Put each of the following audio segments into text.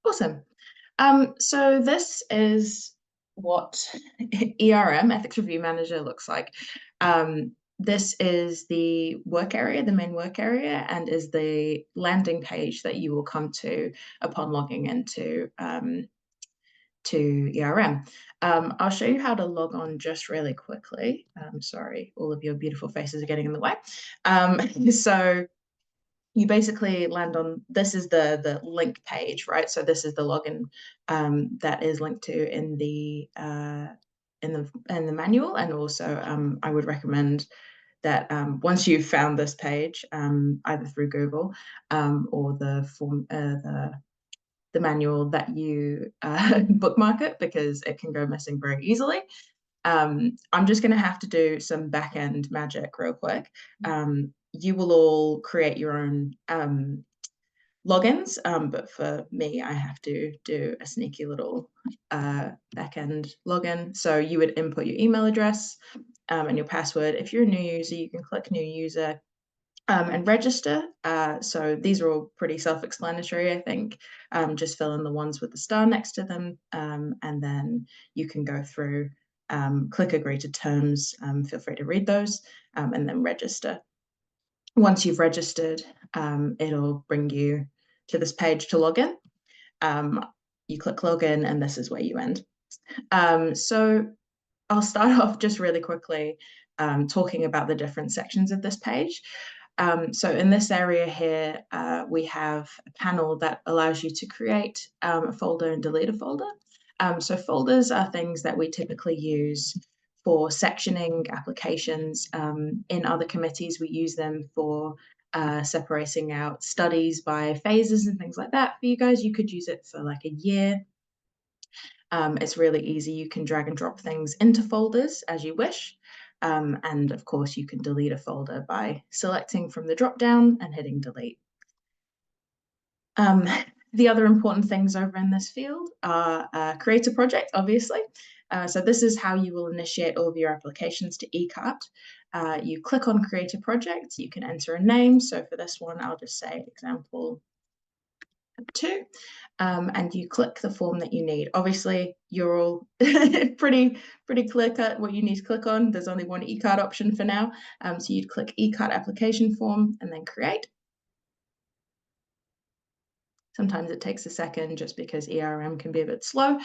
Awesome. So this is what ERM, Ethics Review Manager, looks like. This is the work area, the main work area, and is the landing page that you will come to upon logging into to ERM. I'll show you how to log on just really quickly. Sorry, all of your beautiful faces are getting in the way. So you basically land on, this is the link page, right? So this is the login that is linked to in the manual, and also I would recommend that once you've found this page, either through Google or the form the manual, that you bookmark it, because it can go missing very easily. I'm just going to have to do some back end magic real quick. You will all create your own logins, but for me, I have to do a sneaky little back end login. So you would input your email address and your password. If you're a new user, you can click new user and register. So these are all pretty self-explanatory, I think. Just fill in the ones with the star next to them, and then you can go through, click agree to terms, feel free to read those, and then register. Once you've registered, it'll bring you to this page to log in. You click login, and this is where you end. So I'll start off just really quickly talking about the different sections of this page. So in this area here, we have a panel that allows you to create a folder and delete a folder. So folders are things that we typically use for sectioning applications. In other committees, we use them for separating out studies by phases and things like that. For you guys, you could use it for like a year. It's really easy. You can drag and drop things into folders as you wish. And of course, you can delete a folder by selecting from the drop-down and hitting delete. The other important things over in this field are create a project, obviously. So this is how you will initiate all of your applications to ECART. You click on create a project, you can enter a name. So for this one, I'll just say example 2, and you click the form that you need. Obviously, you're all pretty clear cut what you need to click on. There's only one ECART option for now. So you'd click ECART application form and then create. Sometimes it takes a second just because ERM can be a bit slow,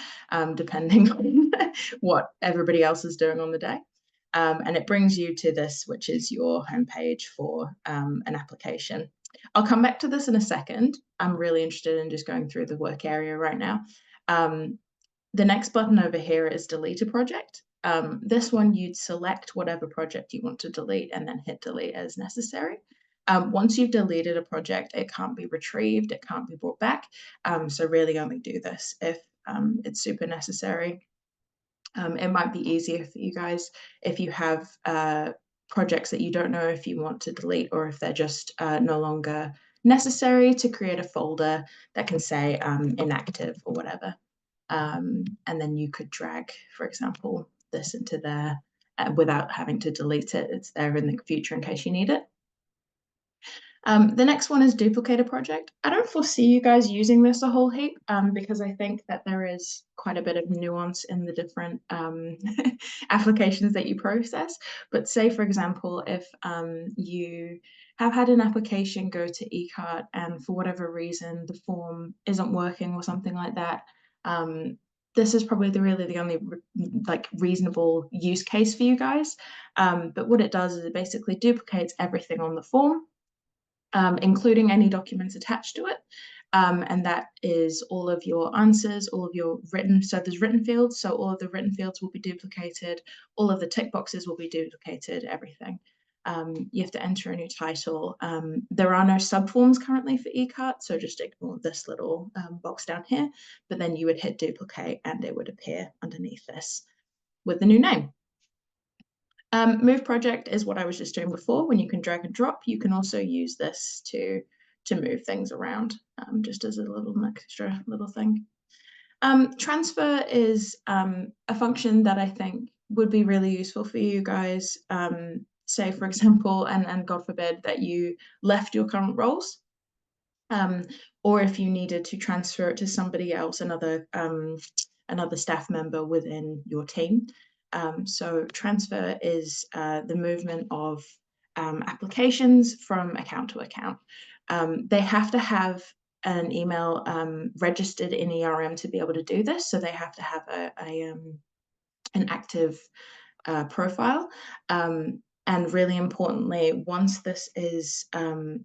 depending on what everybody else is doing on the day. And it brings you to this, which is your homepage for an application. I'll come back to this in a second. I'm really interested in just going through the work area right now. The next button over here is delete a project. This one, you'd select whatever project you want to delete and then hit delete as necessary. Once you've deleted a project, it can't be retrieved, it can't be brought back. So really only do this if it's super necessary. It might be easier for you guys if you have projects that you don't know if you want to delete, or if they're just no longer necessary, to create a folder that can say inactive or whatever. And then you could drag, for example, this into there without having to delete it. It's there in the future in case you need it. The next one is duplicate a project. I don't foresee you guys using this a whole heap because I think that there is quite a bit of nuance in the different applications that you process. But say, for example, if you have had an application go to ECART and for whatever reason the form isn't working or something like that, this is probably really the only reasonable use case for you guys. But what it does is it basically duplicates everything on the form, including any documents attached to it. And that is all of your answers, all of your written, so there's written fields, so all of the written fields will be duplicated, all of the tick boxes will be duplicated, everything. You have to enter a new title. There are no subforms currently for ECART, so just ignore this little box down here, but then you would hit duplicate and it would appear underneath this with the new name. Move project is what I was just doing before. When you can drag and drop, you can also use this to move things around, just as a little extra little thing. Transfer is a function that I think would be really useful for you guys. Say, for example, and God forbid that you left your current roles. or if you needed to transfer it to somebody else, another staff member within your team. So transfer is the movement of applications from account to account. They have to have an email registered in ERM to be able to do this. So they have to have an active profile. And really importantly, once this is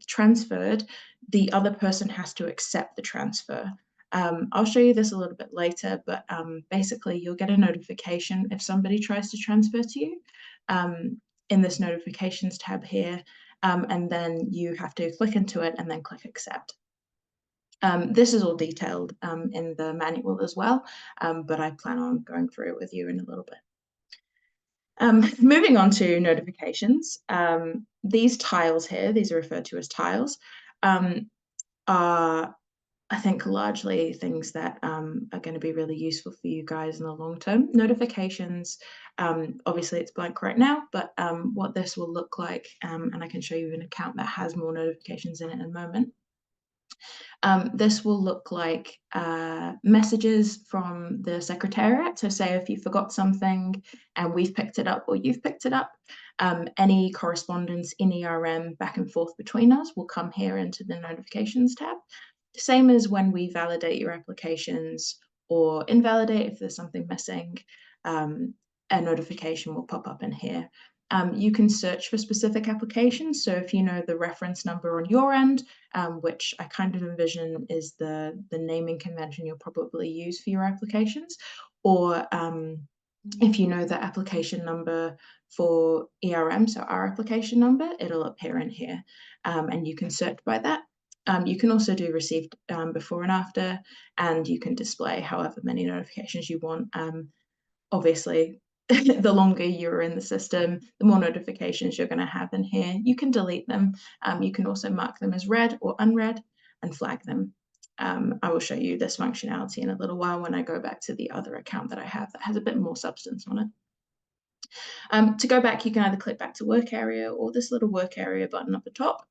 transferred, the other person has to accept the transfer. I'll show you this a little bit later, but basically you'll get a notification if somebody tries to transfer to you in this notifications tab here, and then you have to click into it and then click accept. This is all detailed in the manual as well, but I plan on going through it with you in a little bit. Moving on to notifications, these tiles here, these are referred to as tiles, are, I think, largely things that are going to be really useful for you guys in the long term. Notifications, obviously it's blank right now, but what this will look like, and I can show you an account that has more notifications in it in a moment. This will look like messages from the secretariat. So say if you forgot something and we've picked it up or you've picked it up, any correspondence in ERM back and forth between us will come here into the notifications tab. Same as when we validate your applications or invalidate if there's something missing, a notification will pop up in here. You can search for specific applications. So if you know the reference number on your end, which I kind of envision is the naming convention you'll probably use for your applications, or if you know the application number for ERM, so our application number, it'll appear in here, and you can search by that. You can also do received before and after, and you can display however many notifications you want. Obviously, the longer you're in the system, the more notifications you're going to have in here. You can delete them. You can also mark them as read or unread and flag them. I will show you this functionality in a little while when I go back to the other account that I have that has a bit more substance on it. To go back, you can either click back to work area or this little work area button up the top.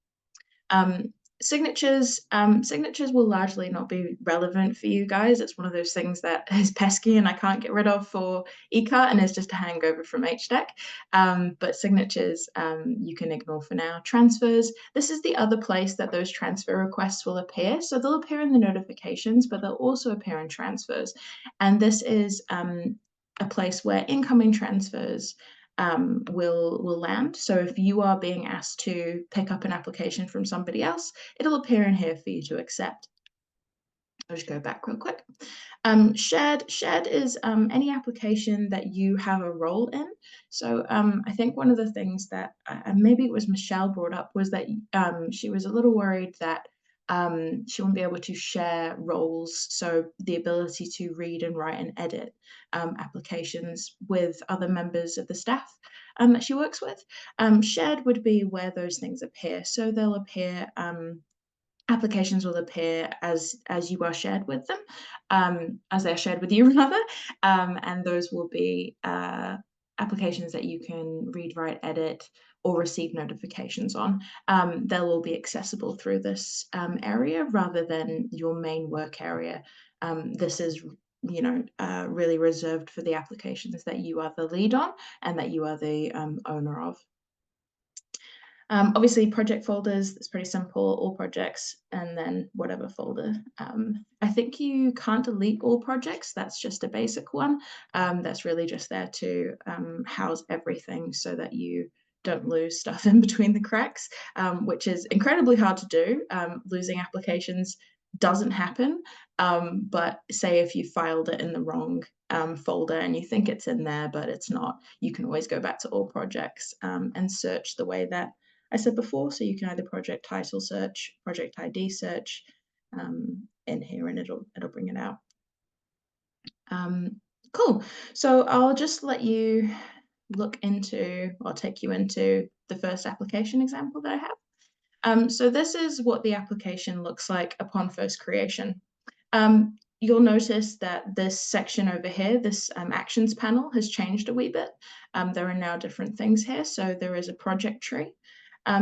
Signatures will largely not be relevant for you guys. It's one of those things that is pesky and I can't get rid of for ECART and is just a hangover from HDEC. But signatures you can ignore for now. Transfers, this is the other place that those transfer requests will appear. So they'll appear in the notifications, but they'll also appear in transfers. And this is a place where incoming transfers will land. So if you are being asked to pick up an application from somebody else, it'll appear in here for you to accept. I'll just go back real quick. Shared is any application that you have a role in. So I think one of the things that maybe it was Michelle brought up was that she was a little worried that she won't be able to share roles, so the ability to read and write and edit applications with other members of the staff that she works with. Shared would be where those things appear. So they'll appear, applications will appear as you are shared with them, as they're shared with you rather, and those will be applications that you can read, write, edit, or receive notifications on. They'll all be accessible through this area rather than your main work area. This is really reserved for the applications that you are the lead on and that you are the owner of. Obviously, project folders, it's pretty simple, all projects, and then whatever folder. I think you can't delete all projects. That's just a basic one. That's really just there to house everything so that you don't lose stuff in between the cracks, which is incredibly hard to do. Losing applications doesn't happen, but say if you filed it in the wrong folder and you think it's in there, but it's not, you can always go back to all projects and search the way that I said before. So you can either project title search, project ID search in here, and it'll bring it out. Cool. So I'll just let you look into, or take you into the first application example that I have. So this is what the application looks like upon first creation. You'll notice that this section over here, this actions panel, has changed a wee bit. There are now different things here. So there is a project tree.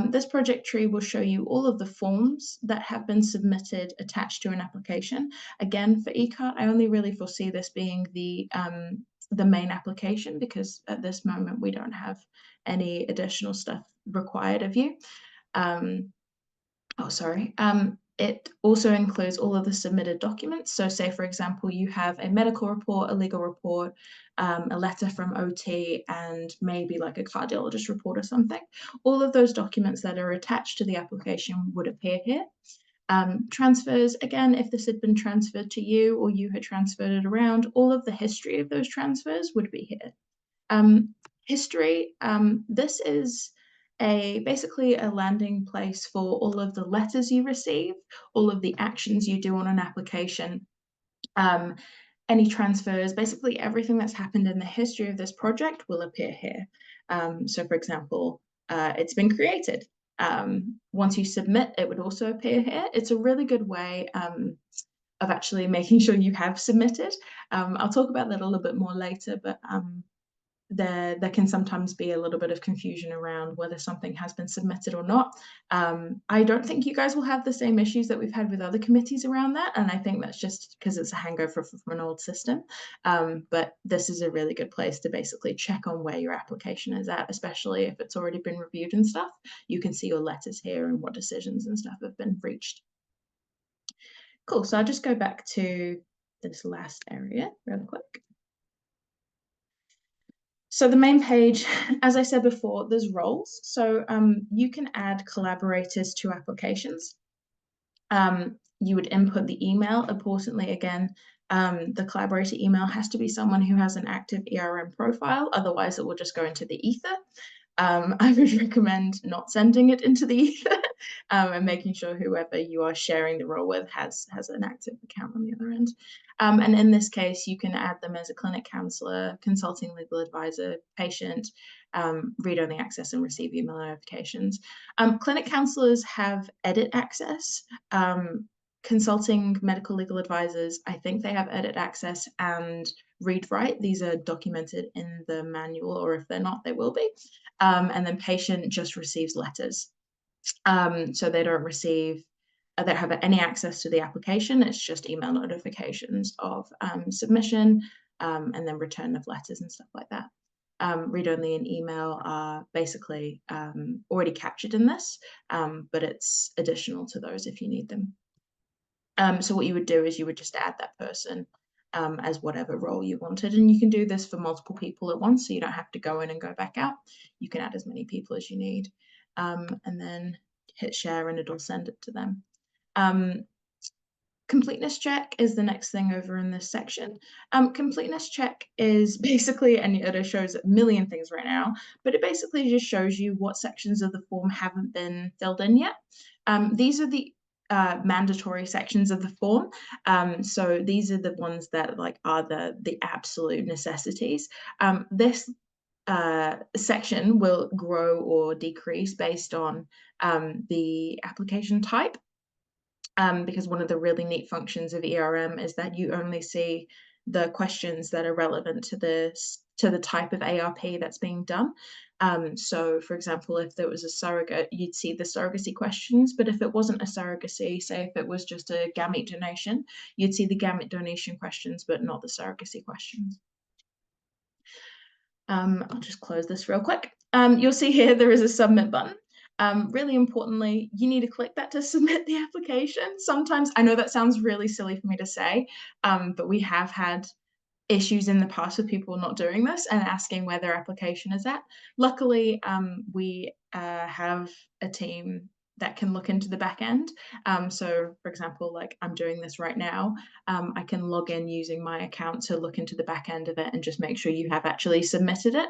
This project tree will show you all of the forms that have been submitted attached to an application. Again, for ECART, I only really foresee this being the main application, because at this moment we don't have any additional stuff required of you. It also includes all of the submitted documents. So say, for example, you have a medical report, a legal report, a letter from OT, and maybe like a cardiologist report or something. All of those documents that are attached to the application would appear here. Transfers, again, if this had been transferred to you or you had transferred it around, all of the history of those transfers would be here. History, this is basically a landing place for all of the letters you receive, all of the actions you do on an application, any transfers, basically everything that's happened in the history of this project will appear here. So for example, it's been created. Once you submit, it would also appear here. It's a really good way of actually making sure you have submitted. I'll talk about that a little bit more later, but there can sometimes be a little bit of confusion around whether something has been submitted or not. I don't think you guys will have the same issues that we've had with other committees around that, and I think that's just because it's a hangover from an old system. But this is a really good place to basically check on where your application is at, especially if it's already been reviewed and stuff. You can see your letters here and what decisions and stuff have been reached. Cool, so I'll just go back to this last area real quick. So the main page, as I said before, there's roles. So you can add collaborators to applications. You would input the email. Importantly, again, the collaborator email has to be someone who has an active ERM profile. Otherwise, it will just go into the ether. I would recommend not sending it into the ether and making sure whoever you are sharing the role with has an active account on the other end. And in this case, you can add them as a clinic counselor, consulting legal advisor, patient, read-only access and receive email notifications. Clinic counselors have edit access. Consulting medical legal advisors, I think they have edit access and read-write. These are documented in the manual, or if they're not, they will be. And then patient just receives letters. So they don't receive, they don't have any access to the application. It's just email notifications of submission and then return of letters and stuff like that. Read-only and email are basically already captured in this, but it's additional to those if you need them. So what you would do is you would just add that person as whatever role you wanted. And you can do this for multiple people at once, so you don't have to go in and go back out. You can add as many people as you need. And then hit share and it'll send it to them. Completeness check is the next thing over in this section. Completeness check is basically, and it shows a million things right now, but it basically just shows you what sections of the form haven't been filled in yet. These are the mandatory sections of the form. So these are the ones that are the absolute necessities. This section will grow or decrease based on the application type. Because one of the really neat functions of ERM is that you only see the questions that are relevant to the type of ARP that's being done. So for example, if there was a surrogate, you'd see the surrogacy questions, but if it wasn't a surrogacy, say if it was just a gamete donation, you'd see the gamete donation questions, but not the surrogacy questions. I'll just close this real quick. You'll see here there is a submit button. Really importantly, you need to click that to submit the application. Sometimes, I know that sounds really silly for me to say, but we have had issues in the past with people not doing this and asking where their application is at. Luckily, we have a team that can look into the back end. So for example, like I'm doing this right now, I can log in using my account to look into the back end of it and just make sure you have actually submitted it.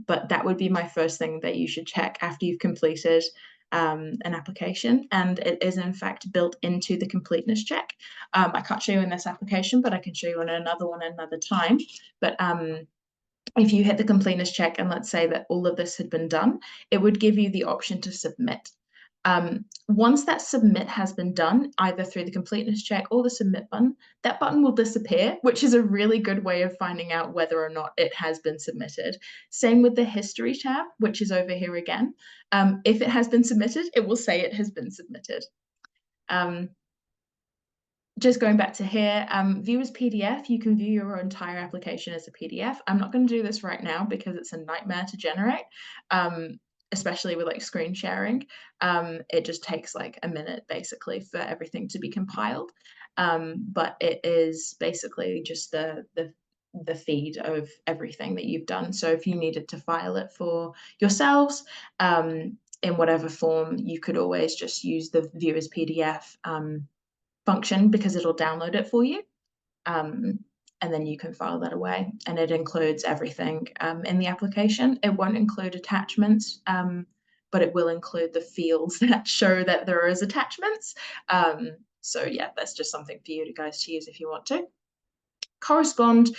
But that would be my first thing that you should check after you've completed an application, and it is in fact built into the completeness check. I can't show you in this application, but I can show you on another one another time. But if you hit the completeness check and let's say that all of this had been done, it would give you the option to submit. Once that submit has been done, either through the completeness check or the submit button, that button will disappear, which is a really good way of finding out whether or not it has been submitted. Same with the history tab, which is over here again. If it has been submitted, it will say it has been submitted. Just going back to here, view as PDF, you can view your entire application as a PDF. I'm not going to do this right now because it's a nightmare to generate, especially with like screen sharing. It just takes like a minute basically for everything to be compiled. But it is basically just the feed of everything that you've done. So if you needed to file it for yourselves, in whatever form, you could always just use the view as PDF function because it'll download it for you. And then you can file that away, and it includes everything in the application. It won't include attachments, but it will include the fields that show that there is attachments. So yeah, that's just something for you guys to use if you want to. Correspond.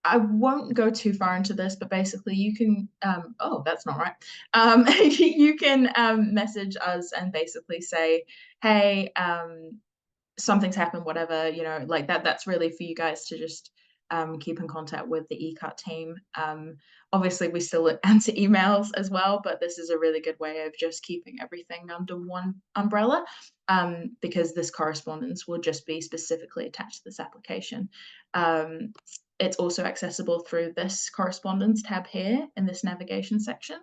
I won't go too far into this, but basically you can, oh, that's not right. You can message us and basically say, hey, something's happened, whatever, you know, like that's really for you guys to just keep in contact with the ECART team. Obviously, we still answer emails as well, but this is a really good way of just keeping everything under one umbrella, because this correspondence will just be specifically attached to this application. It's also accessible through this correspondence tab here in this navigation section.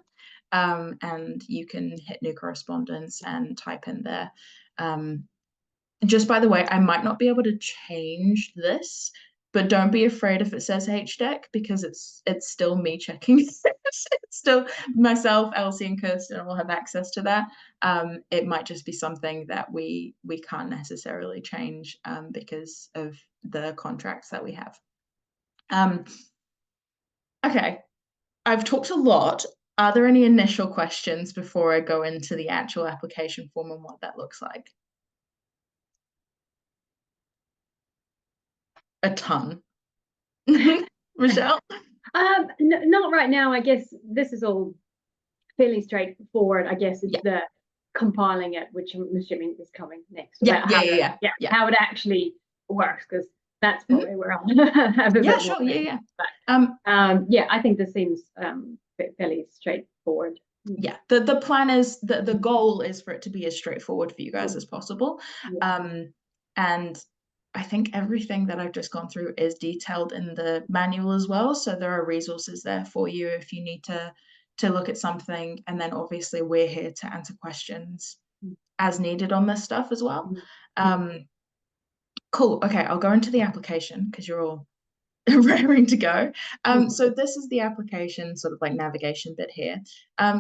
And you can hit new correspondence and type in there. Just by the way, I might not be able to change this, but don't be afraid if it says HDEC because it's still me checking. It's still myself, Elsie, and Kirsten will have access to that. It might just be something that we can't necessarily change because of the contracts that we have. Okay, I've talked a lot. Are there any initial questions before I go into the actual application form and what that looks like? A ton. Michelle? Not right now. I guess this is all fairly straightforward. I guess it's the compiling it, which I'm assuming is coming next. Yeah, how it actually works, because that's probably where I'll have a bit sure, more. But, yeah, I think this seems fairly straightforward. Yeah, the plan is the goal is for it to be as straightforward for you guys as possible. And I think everything that I've just gone through is detailed in the manual as well. So there are resources there for you if you need to look at something. And then obviously we're here to answer questions as needed on this stuff as well. Cool. Okay, I'll go into the application because you're all raring to go. So this is the application sort of like navigation bit here.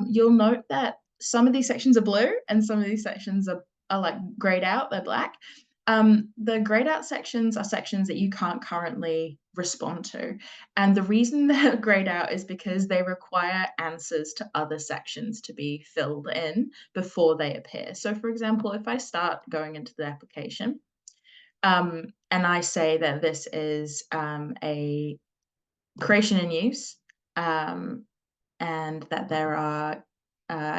You'll note that some of these sections are blue and some of these sections are like grayed out, they're black. The grayed out sections are sections that you can't currently respond to. And the reason they're grayed out is because they require answers to other sections to be filled in before they appear. So for example, if I start going into the application, and I say that this is a creation and use, and that there are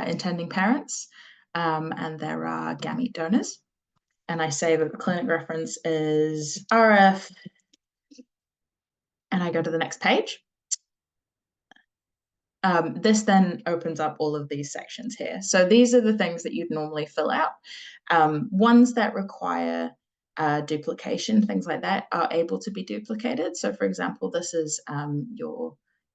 intending parents, and there are gamete donors. And I say that the clinic reference is RF, and I go to the next page. This then opens up all of these sections here. So these are the things that you'd normally fill out. Ones that require duplication, things like that, are able to be duplicated. So for example, this is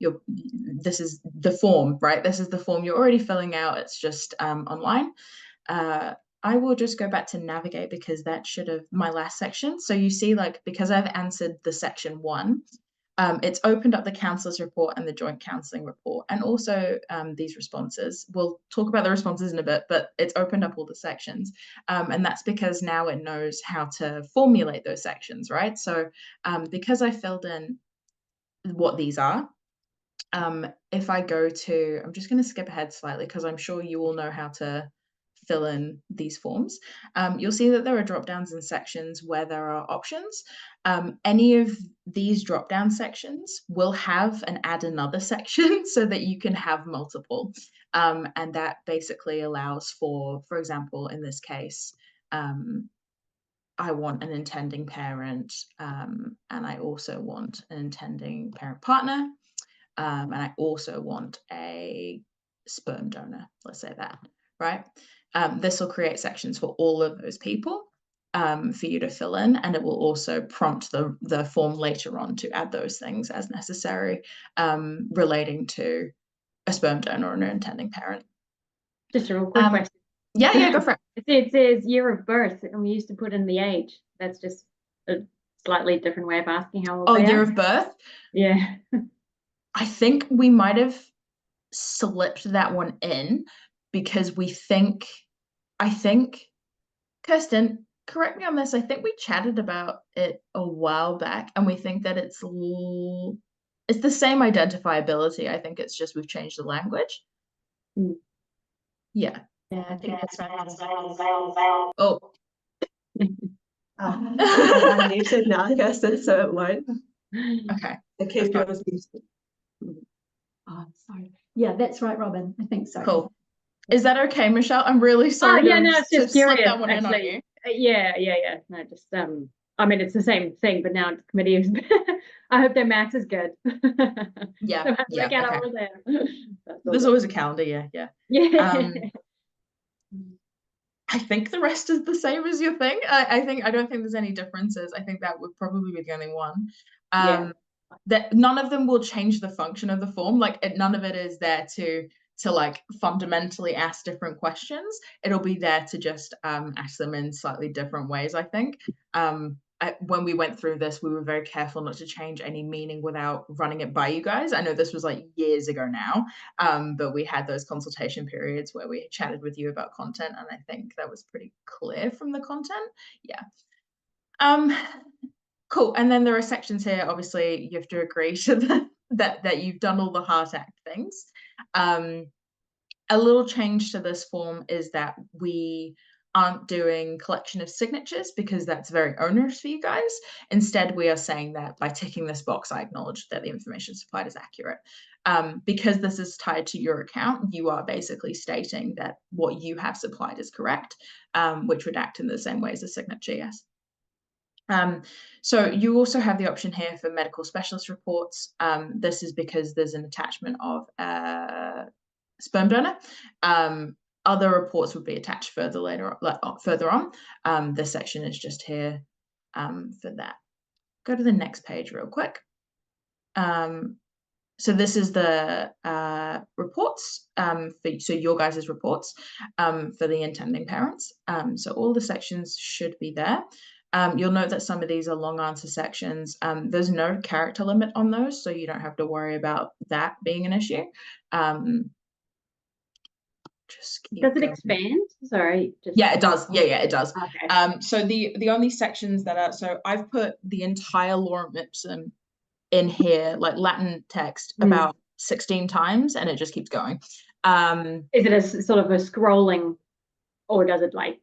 this is the form, right? This is the form you're already filling out. It's just online. I will just go back to navigate because that should have my last section. So you see, like, because I've answered the section 1, it's opened up the counselor's report and the joint counselling report, and also these responses. We'll talk about the responses in a bit, but it's opened up all the sections. And that's because now it knows how to formulate those sections, right? So because I filled in what these are, if I go to, I'm just going to skip ahead slightly because I'm sure you all know how to fill in these forms, you'll see that there are drop downs and sections where there are options. Any of these drop down sections will have an add another section so that you can have multiple. And that basically allows for example, in this case, I want an intending parent, and I also want an intending parent partner, and I also want a sperm donor, let's say that, right? This will create sections for all of those people for you to fill in, and it will also prompt the form later on to add those things as necessary relating to a sperm donor and an intending parent. Just a real quick question. Yeah, go for it. It says year of birth, and we used to put in the age. That's just a slightly different way of asking how old they are. Year of birth? Yeah. I think we might have slipped that one in because I think, Kirsten, correct me on this, I think we chatted about it a while back, and we think that it's the same identifiability. I think it's just we've changed the language. Yeah. Yeah, I think that's right. Oh. I'm muted now, Kirsten, so it won't. Okay. The keyboard was muted. Oh, sorry. Yeah, that's right, Robin. I think so. Cool. Is that okay, Michelle? I'm really sorry no, it's just curious, slip that one actually. in on you. Yeah. No, just I mean, it's the same thing, but now it's committee is I hope their maths is good. Yeah. So look at over there. There's always a calendar, yeah. I think the rest is the same as your thing. I don't think there's any differences. I think that would probably be the only one. That none of them will change the function of the form. Like none of it is there to like fundamentally ask different questions. It'll be there to just ask them in slightly different ways, I think. When we went through this, we were very careful not to change any meaning without running it by you guys. I know this was like years ago now, but we had those consultation periods where we chatted with you about content, and I think that was pretty clear from the content. Yeah. Cool. And then there are sections here. Obviously, you have to agree to that you've done all the Heart Act things. A little change to this form is that we aren't doing collection of signatures because that's very onerous for you guys. Instead, we are saying that by ticking this box, I acknowledge that the information supplied is accurate. Because this is tied to your account, you are basically stating that what you have supplied is correct, which would act in the same way as a signature, yes. So you also have the option here for medical specialist reports. This is because there's an attachment of sperm donor. Other reports would be attached further on. This section is just here for that. Go to the next page real quick. So this is the reports, so your guys' reports for the intending parents. So all the sections should be there. You'll note that some of these are long answer sections. There's no character limit on those, so you don't have to worry about that being an issue. Does it expand? Sorry. Yeah, it does. Yeah, it does. Okay. So the only sections that are, so I've put the entire Lorem Ipsum in here, like Latin text, about 16 times, and it just keeps going. Is it a sort of a scrolling, or does it like,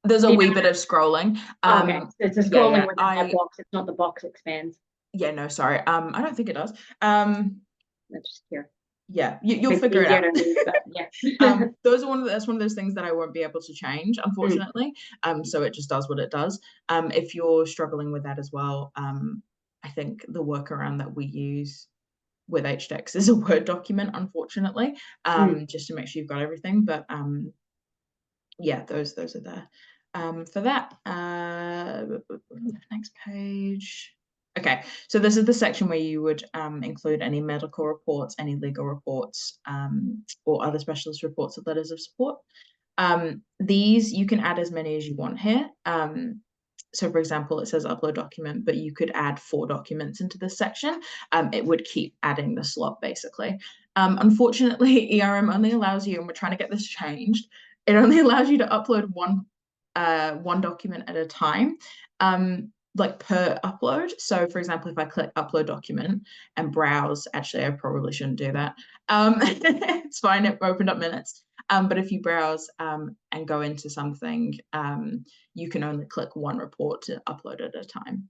there's a wee bit of scrolling. Okay, so it's a scrolling within that box. It's not the box expands. Yeah, no, sorry. I don't think it does. That's just here. Yeah, you'll figure it out. Yeah. That's one of those things that I won't be able to change, unfortunately. So it just does what it does. If you're struggling with that as well, I think the workaround that we use with HDEX is a Word document, unfortunately, just to make sure you've got everything. But yeah, those are there. For that, next page. Okay, so this is the section where you would include any medical reports, any legal reports, or other specialist reports or letters of support. These, you can add as many as you want here. So for example, it says upload document, but you could add 4 documents into this section. It would keep adding the slot, basically. Unfortunately, ERM only allows you, and we're trying to get this changed, it only allows you to upload one document at a time, like per upload. So for example, if I click upload document and browse, actually I probably shouldn't do that. It's fine, it opened up minutes. But if you browse and go into something, you can only click one report to upload at a time.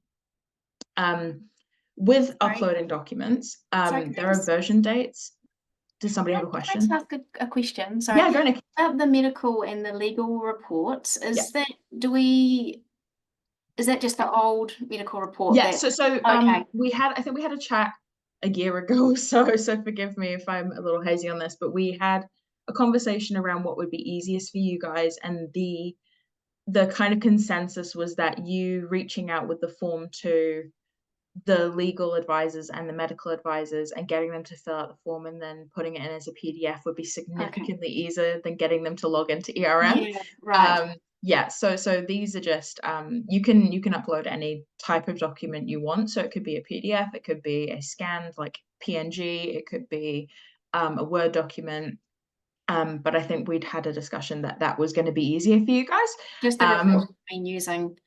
With uploading documents, there are version dates. Does somebody have a question? Can I just ask a question? Sorry. Yeah, go Nick. About the medical and the legal reports, is that just the old medical report? Yeah, so okay. I think we had a chat a year ago or so forgive me if I'm a little hazy on this, but we had a conversation around what would be easiest for you guys, and the kind of consensus was that you reaching out with the form to the legal advisors and the medical advisors and getting them to fill out the form and then putting it in as a PDF would be significantly easier than getting them to log into ERM. Yeah, right. Yeah, so these are just you can upload any type of document you want. So it could be a PDF, it could be a scanned like PNG, it could be a Word document. But I think we'd had a discussion that was going to be easier for you guys. Just the report we've been using.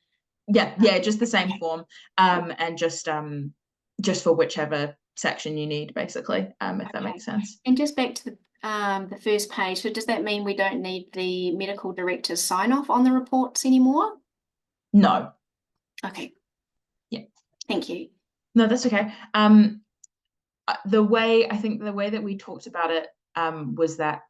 Yeah, just the same form, and just for whichever section you need, basically, if that makes sense. And just back to the first page, so does that mean we don't need the medical director's sign off on the reports anymore? No. Okay. Yeah. Thank you. No, that's okay. The way that we talked about it was that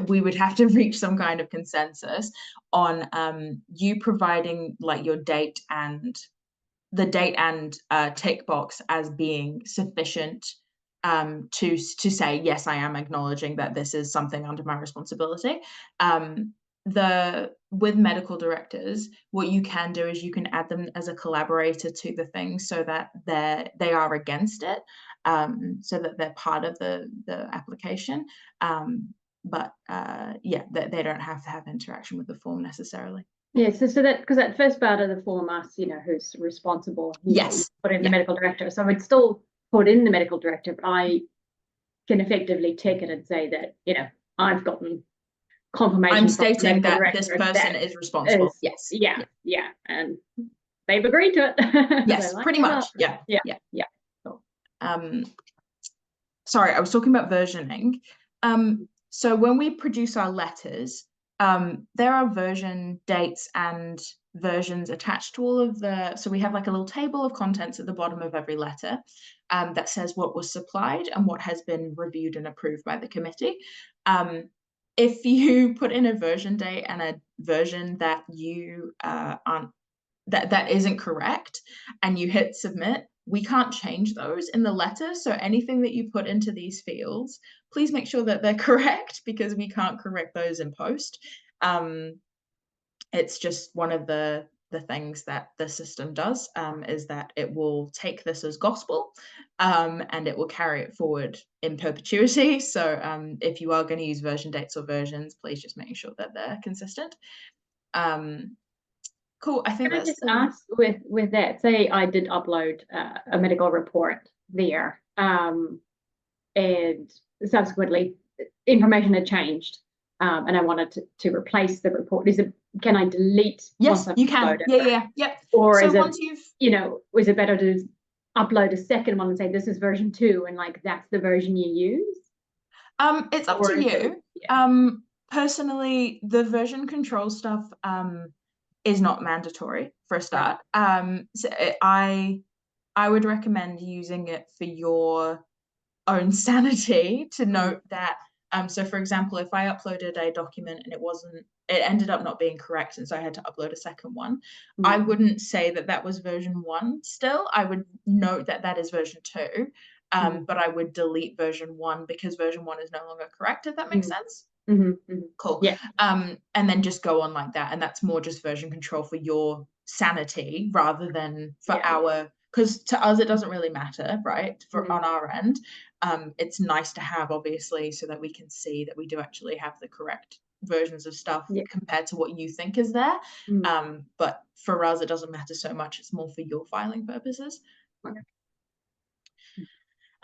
we would have to reach some kind of consensus on you providing like your date and tick box as being sufficient to say, yes, I am acknowledging that this is something under my responsibility. With medical directors, what you can do is you can add them as a collaborator to the thing so that they are against it, so that they're part of the application. But yeah, they don't have to have interaction with the form necessarily. Yeah, so that, because that first part of the form asks, who's responsible. Yes. Put in the medical director. So I would still put in the medical director, but I can effectively take it and say that, I've gotten confirmation. I'm stating that this person is responsible. Yes. Yeah. And they've agreed to it. Yes, pretty much. Yeah. Cool. Sorry, I was talking about versioning. So when we produce our letters, there are version dates and versions attached to all of so we have like a little table of contents at the bottom of every letter that says what was supplied and what has been reviewed and approved by the committee. If you put in a version date and a version that you that isn't correct and you hit submit, we can't change those in the letter. So anything that you put into these fields, please make sure that they're correct, because we can't correct those in post. It's just one of the things that the system does, is that it will take this as gospel, and it will carry it forward in perpetuity. So if you are going to use version dates or versions, please just make sure that they're consistent. Cool. I think Can I just ask with that, say I did upload a medical report there, and subsequently information had changed, and I wanted to replace the report. Can I delete? Yes, you can. Yeah. Or so is once is it better to upload a second one and say this is version 2 and like that's the version you use? It's up to you. Personally, the version control stuff is not mandatory for a start. So I would recommend using it for your own sanity to note that. So for example, if I uploaded a document and it ended up not being correct, and so I had to upload a second one, I wouldn't say that was version 1 still. I would note that is version 2, but I would delete version 1 because version 1 is no longer correct, if that makes sense. Cool. Yeah. And then just go on like that, and that's more just version control for your sanity rather than for because to us it doesn't really matter, right? On our end, it's nice to have, obviously, so that we can see that we do actually have the correct versions of stuff compared to what you think is there. But for us it doesn't matter so much. It's more for your filing purposes.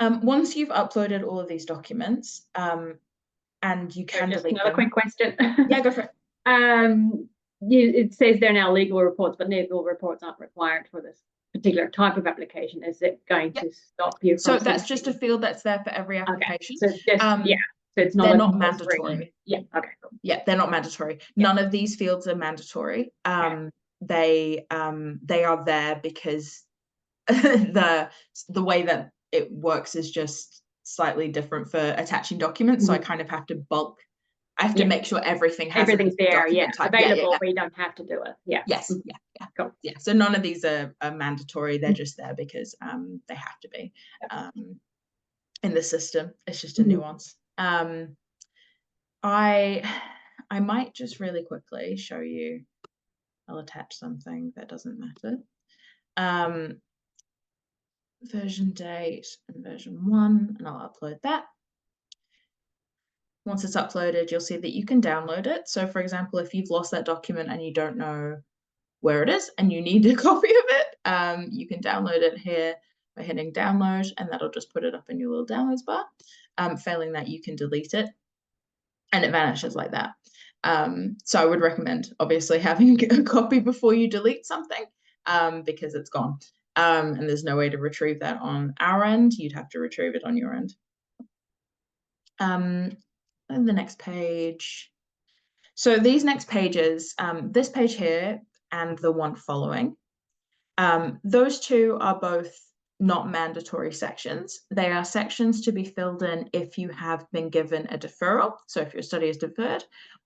Once you've uploaded all of these documents, and you can delete another quick question. Yeah, go for it. It says they're now legal reports, but legal reports aren't required for this particular type of application. Is it going to stop you from so that's just a field that's there for every application? So just So it's not They're a not compulsory- mandatory. Yeah, okay, cool. Yeah, they're not mandatory. Yeah. None of these fields are mandatory. They are there because the way that it works is just slightly different for attaching documents. So I kind of have to bulk. I have to make sure everything's there, type. available, but you don't have to do it. Yeah. Yes, Cool. yeah. So none of these are mandatory. They're just there because they have to be in the system. It's just a nuance. I might just really quickly show you. I'll attach something that doesn't matter. Version date and version 1, and I'll upload that. Once it's uploaded, you'll see that you can download it. So for example, if you've lost that document and you don't know where it is and you need a copy of it, you can download it here by hitting download, and that'll just put it up in your little downloads bar. Failing that, you can delete it and it vanishes like that. So I would recommend obviously having a copy before you delete something, because it's gone. And there's no way to retrieve that on our end. You'd have to retrieve it on your end. And the next page. So these next pages, this page here and the one following, those two are both not mandatory sections. They are sections to be filled in if you have been given a deferral. So if your study is deferred,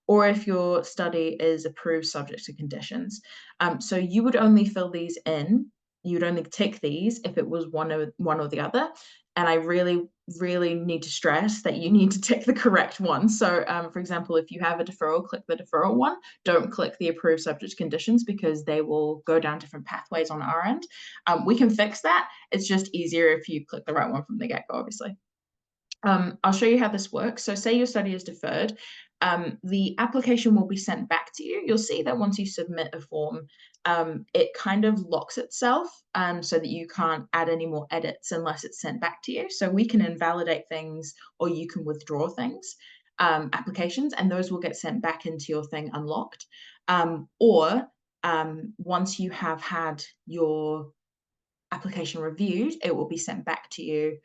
or if your study is approved subject to conditions. So you would only fill these in. You'd only tick these if it was one or the other. And I really, really need to stress that you need to tick the correct one. So for example, if you have a deferral, click the deferral one. Don't click the approved subject conditions because they will go down different pathways on our end. We can fix that. It's just easier if you click the right one from the get-go, obviously. I'll show you how this works. So say your study is deferred. The application will be sent back to you. You'll see that once you submit a form, it kind of locks itself so that you can't add any more edits unless it's sent back to you. So we can invalidate things or you can withdraw things, applications, and those will get sent back into your thing unlocked. Or once you have had your application reviewed, it will be sent back to you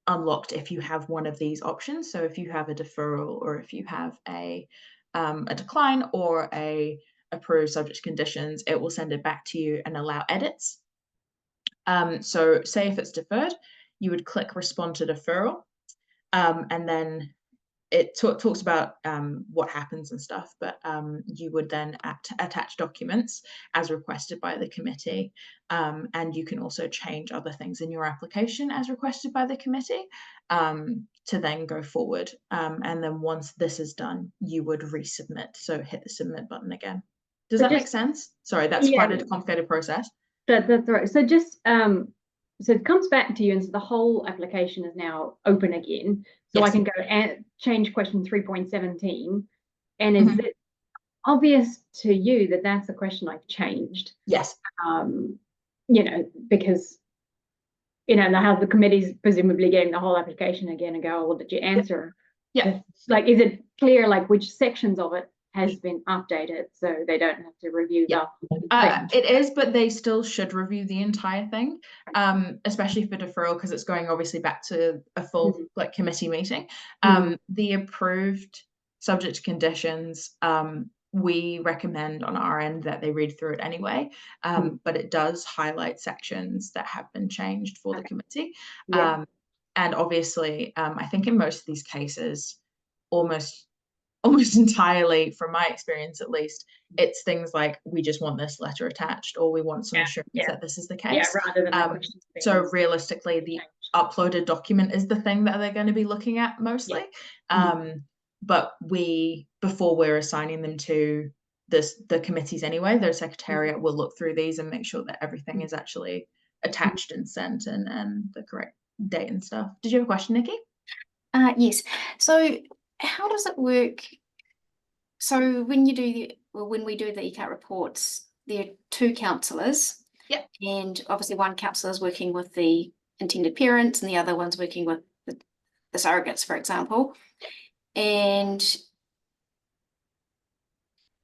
unlocked if you have one of these options. So if you have a deferral, or if you have a decline or a approved subject conditions, it will send it back to you and allow edits. So say if it's deferred, you would click respond to deferral, and then it talks about what happens and stuff, but you would then attach documents as requested by the committee, and you can also change other things in your application as requested by the committee to then go forward. And then once this is done, you would resubmit. So hit the submit button again. Does that make sense? Sorry, that's quite a complicated process. That's right. So just so it comes back to you, and so the whole application is now open again. So I can go and change question 3.17, and is it obvious to you that that's the question I've changed? Yes. You know, because now the committee's presumably getting the whole application again and go, oh, well, did you answer? Yeah. Like, is it clear like which sections of it has been updated so they don't have to review the it is, but they still should review the entire thing, especially for deferral, because it's going obviously back to a full committee meeting. The approved subject conditions, we recommend on our end that they read through it anyway, but it does highlight sections that have been changed for the committee. And obviously, I think in most of these cases, almost entirely, from my experience at least, it's things like, we just want this letter attached, or we want some assurance that this is the case. Rather than so realistically, the uploaded document is the thing that they're going to be looking at mostly. But before we're assigning them to the committees anyway, their secretariat will look through these and make sure that everything is actually attached and sent and the correct date and stuff. Did you have a question, Nikki? Yes. So how does it work? So when we do the ECART reports, there are two counsellors. Yep. And obviously one counsellor is working with the intended parents and the other one's working with the surrogates, for example. And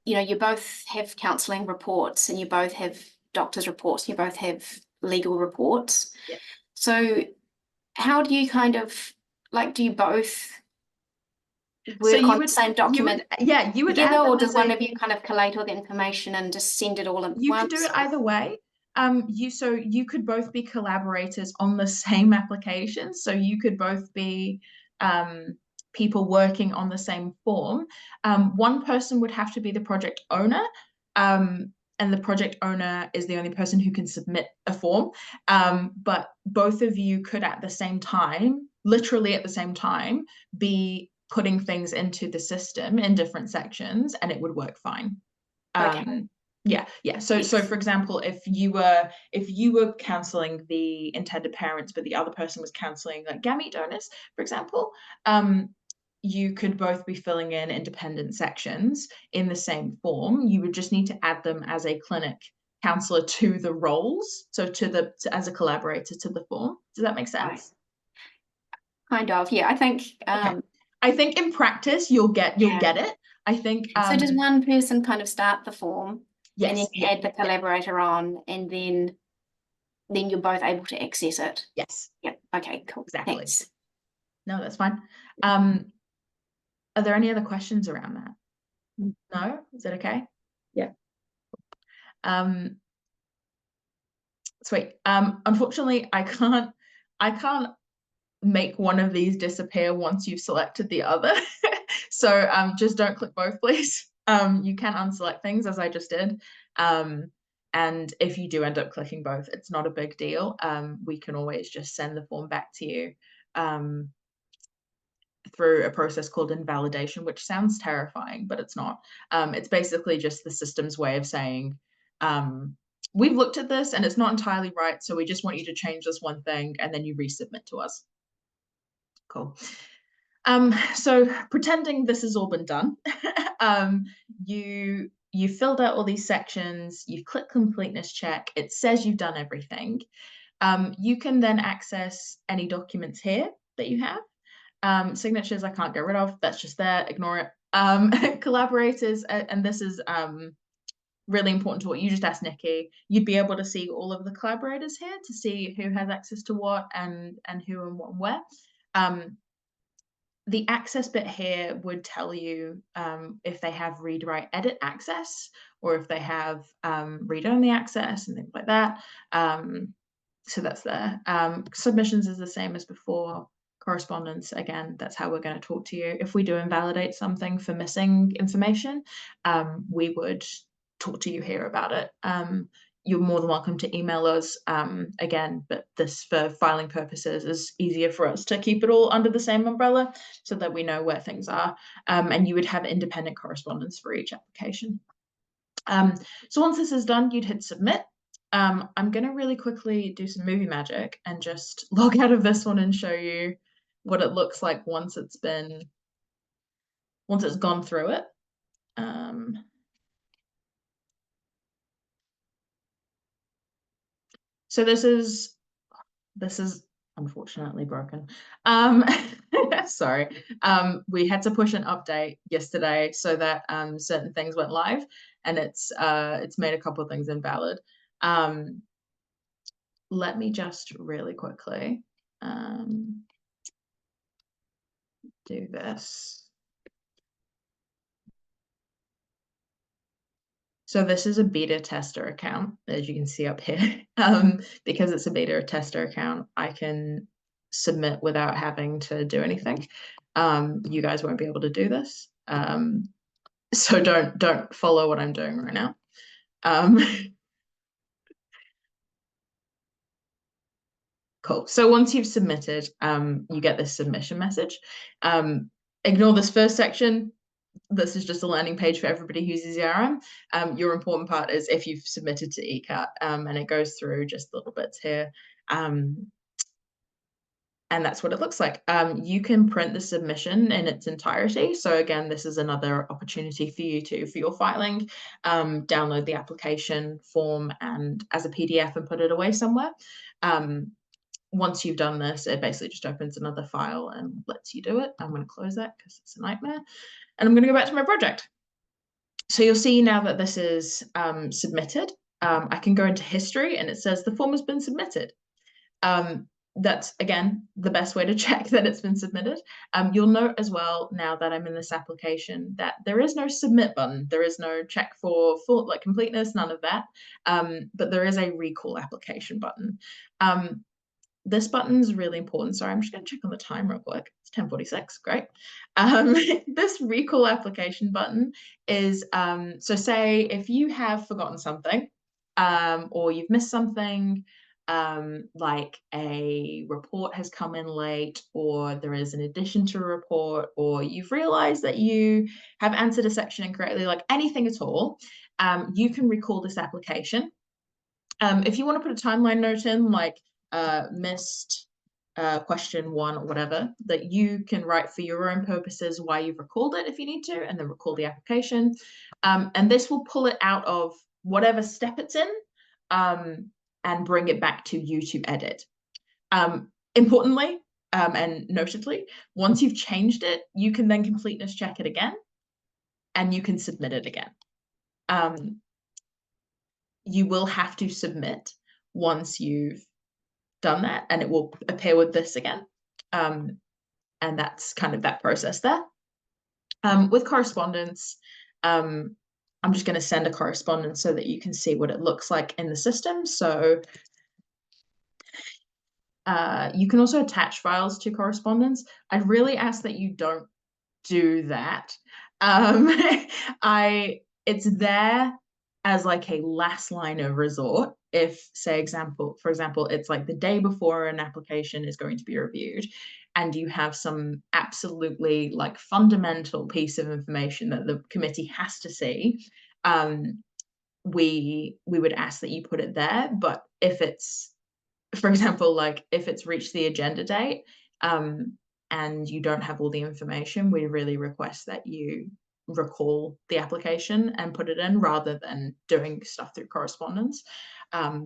you both have counselling reports, and you both have doctors' reports, and you both have legal reports. Yep. So how do you kind of like, do you both So work on the same document you would together, add them or does as one of you kind of collate all the information and just send it all at once? You could do it either way. You could both be collaborators on the same application. So you could both be people working on the same form. One person would have to be the project owner, and the project owner is the only person who can submit a form. But both of you could at the same time, literally at the same time, be putting things into the system in different sections, and it would work fine. Okay. Yeah. So for example, if you were counselling the intended parents, but the other person was counselling like gamete donors, for example, you could both be filling in independent sections in the same form. You would just need to add them as a clinic counsellor to the roles, so as a collaborator to the form. Does that make sense? Right. Kind of, yeah. I think okay. I think in practice you'll get it. I think so does one person kind of start the form, yes, and then you add the collaborator on, and then you're both able to access it? Yes. Yep. Okay, cool. Exactly. Thanks. No, that's fine. Are there any other questions around that? No? Is that okay? Yeah. Sweet. Unfortunately, I can't make one of these disappear once you've selected the other. So just don't click both, please. You can unselect things as I just did. And if you do end up clicking both, it's not a big deal. We can always just send the form back to you through a process called invalidation, which sounds terrifying, but it's not. It's basically just the system's way of saying, we've looked at this and it's not entirely right, so we just want you to change this one thing, and then you resubmit to us. Cool. So pretending this has all been done, you filled out all these sections, you've clicked completeness check, it says you've done everything. You can then access any documents here that you have. Signatures I can't get rid of, that's just there, ignore it. Collaborators, and this is really important to what you just asked, Nikki, you'd be able to see all of the collaborators here to see who has access to what and who and what and where. The access bit here would tell you if they have read, write, edit access, or if they have read-only access and things like that. So that's there. Submissions is the same as before. Correspondence, again, that's how we're going to talk to you. If we do invalidate something for missing information, we would talk to you here about it. You're more than welcome to email us again, but this, for filing purposes, is easier for us to keep it all under the same umbrella so that we know where things are. And you would have independent correspondence for each application. So once this is done, you'd hit submit. I'm going to really quickly do some movie magic and just log out of this one and show you what it looks like once it's gone through it. So this is unfortunately broken. Sorry. We had to push an update yesterday so that certain things went live, and it's made a couple of things invalid. Let me just really quickly do this. So this is a beta tester account, as you can see up here. Because it's a beta tester account, I can submit without having to do anything. You guys won't be able to do this. So don't follow what I'm doing right now. Cool. So once you've submitted, you get this submission message. Ignore this first section. This is just a landing page for everybody who uses ERM. Your important part is if you've submitted to ECART, and it goes through just little bits here. And that's what it looks like. You can print the submission in its entirety. So again, this is another opportunity for you to, for your filing, download the application form and as a PDF and put it away somewhere. Once you've done this, it basically just opens another file and lets you do it. I'm going to close that because it's a nightmare. And I'm going to go back to my project. So you'll see now that this is submitted. I can go into history and it says the form has been submitted. that's, again, the best way to check that it's been submitted. You'll note as well, now that I'm in this application, that there is no submit button. There is no check for full, like, completeness, none of that. But there is a recall application button. This button is really important. Sorry, I'm just going to check on the time real quick. It's 10:46, great. This recall application button is, so say if you have forgotten something, or you've missed something, like a report has come in late, or there is an addition to a report, or you've realized that you have answered a section incorrectly, like anything at all, you can recall this application. If you want to put a timeline note in, like missed question 1 or whatever, that you can write for your own purposes why you've recalled it if you need to, and then recall the application. And this will pull it out of whatever step it's in, and bring it back to you to edit. Importantly, and notedly, once you've changed it, you can then completeness check it again, and you can submit it again. You will have to submit once you've done that, and it will appear with this again. And that's kind of that process there. With correspondence, I'm just going to send a correspondence so that you can see what it looks like in the system. So you can also attach files to correspondence. I'd really ask that you don't do that. It's there as like a last line of resort. If, say, for example, it's like the day before an application is going to be reviewed, and you have some absolutely like fundamental piece of information that the committee has to see, we would ask that you put it there. But if it's, for example, like if it's reached the agenda date, and you don't have all the information, we really request that you recall the application and put it in, rather than doing stuff through correspondence,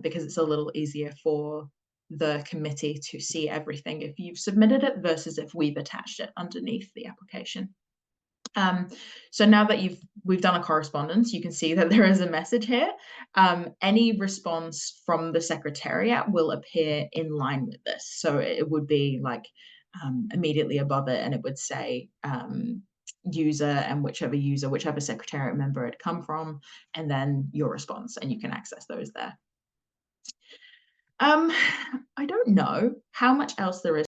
because it's a little easier for the committee to see everything if you've submitted it versus if we've attached it underneath the application. So now that we've done a correspondence, you can see that there is a message here. Any response from the Secretariat will appear in line with this. So it would be like immediately above it, and it would say user and whichever Secretariat member it come from, and then your response, and you can access those there. I don't know how much else there is